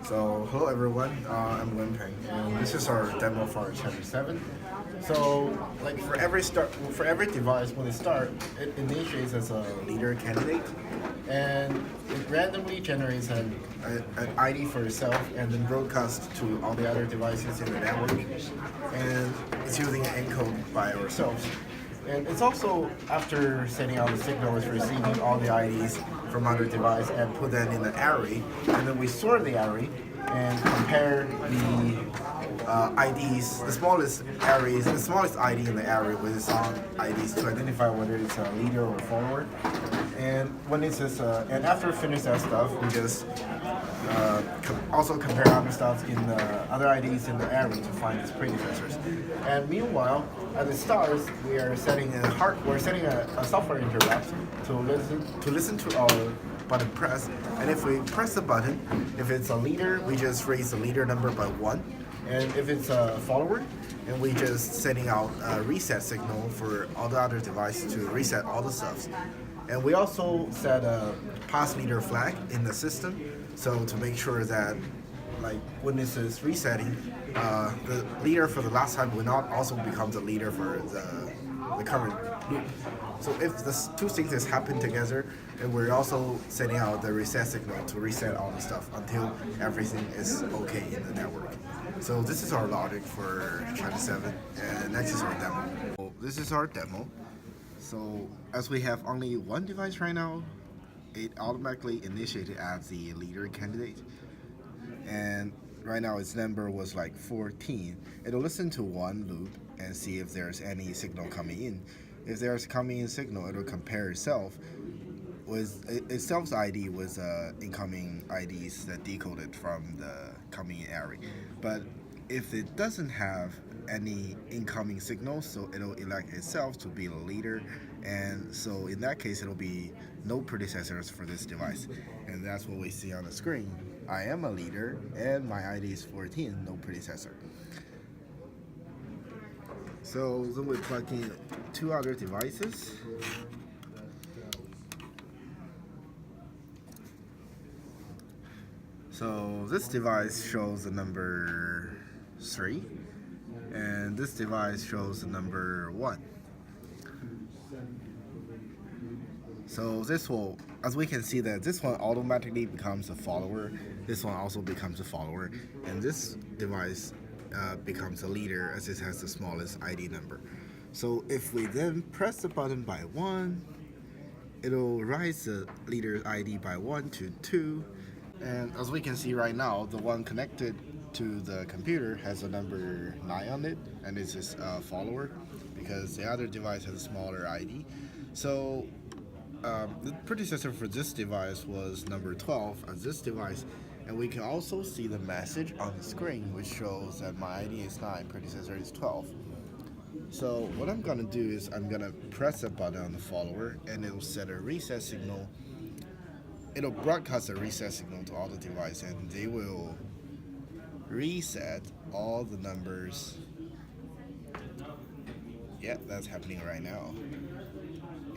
So hello everyone, I'm Wenpeng, and this is our demo for chapter 7. So like for every device when it starts, it initiates as a leader candidate, and it randomly generates an ID for itself and then broadcasts to all the other devices in the network, and it's using an encode by ourselves. And it's also, after sending out the signal, it's receiving all the IDs from other device and put them in an array. And then we sort the array and compare the IDs, the smallest ID in the array with its own IDs to identify whether it's a leader or a follower. And when it says, and after we finish that stuff, we just also compare other stuff in the other IDs in the array to find its predecessors. And meanwhile, at the start, we're setting a software interrupt to listen to our button press. And if we press the button, if it's a leader, we just raise the leader number by 1. And if it's a follower, and we just sending out a reset signal for all the other devices to reset all the stuffs. And we also set a pass leader flag in the system, so to make sure that like when this is resetting, the leader for the last time will not also become the leader for the current loop. So if the two things has happened together, and we're also sending out the reset signal to reset all the stuff until everything is okay in the network. So this is our logic for chapter 7, and next is our demo. So this is our demo. So as we have only one device right now, it automatically initiated as the leader candidate. And right now its number was like 14. It'll listen to one loop and see if there's any signal coming in. If there's coming in signal, it'll compare itself with itself's ID with incoming IDs that decoded from the coming in array. But if it doesn't have any incoming signals, so it'll elect itself to be the leader, and so in that case it'll be no predecessors for this device, and that's what we see on the screen. I am a leader and my ID is 14, no predecessor. So then we plug in two other devices. So this device shows the number 3, and this device shows the number 1. So this will, as we can see, that this one automatically becomes a follower, this one also becomes a follower, and this device becomes a leader as it has the smallest ID number. So if we then press the button by 1, it'll raise the leader's ID by 1 to 2, and as we can see right now, the one connected to the computer has a number 9 on it, and it's just a follower because the other device has a smaller ID. So the predecessor for this device was number 12 as this device, and we can also see the message on the screen which shows that my ID is 9, predecessor is 12. So what I'm gonna do is I'm gonna press a button on the follower and it'll set a reset signal. It'll broadcast a reset signal to all the devices, and they will reset all the numbers. Yeah, that's happening right now.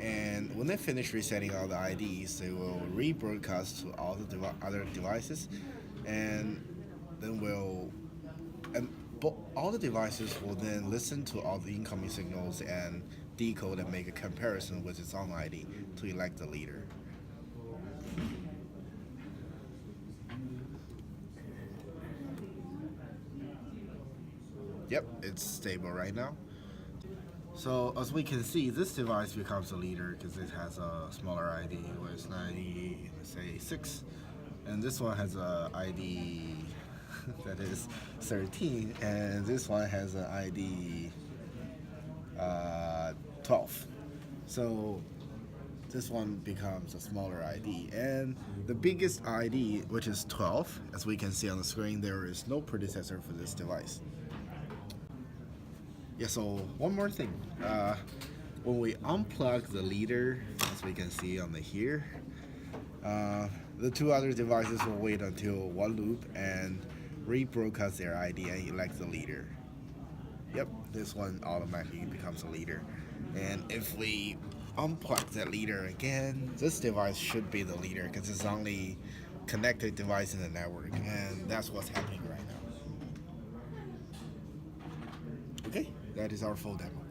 And when they finish resetting all the IDs, they will rebroadcast to all the other devices, and then all the devices will then listen to all the incoming signals and decode and make a comparison with its own ID to elect the leader. Yep, it's stable right now. So as we can see, this device becomes a leader because it has a smaller ID, where it's 90, let's say 6, and this one has a ID that is 13, and this one has an ID 12. So this one becomes a smaller ID, and the biggest ID, which is 12, as we can see on the screen, there is no predecessor for this device. Yeah, so one more thing. When we unplug the leader, as we can see on the here, the two other devices will wait until one loop and rebroadcast their ID and elect the leader. Yep, this one automatically becomes a leader. And if we unplug that leader again, this device should be the leader because it's only connected device in the network, and that's what's happening right now. Okay, that is our full demo.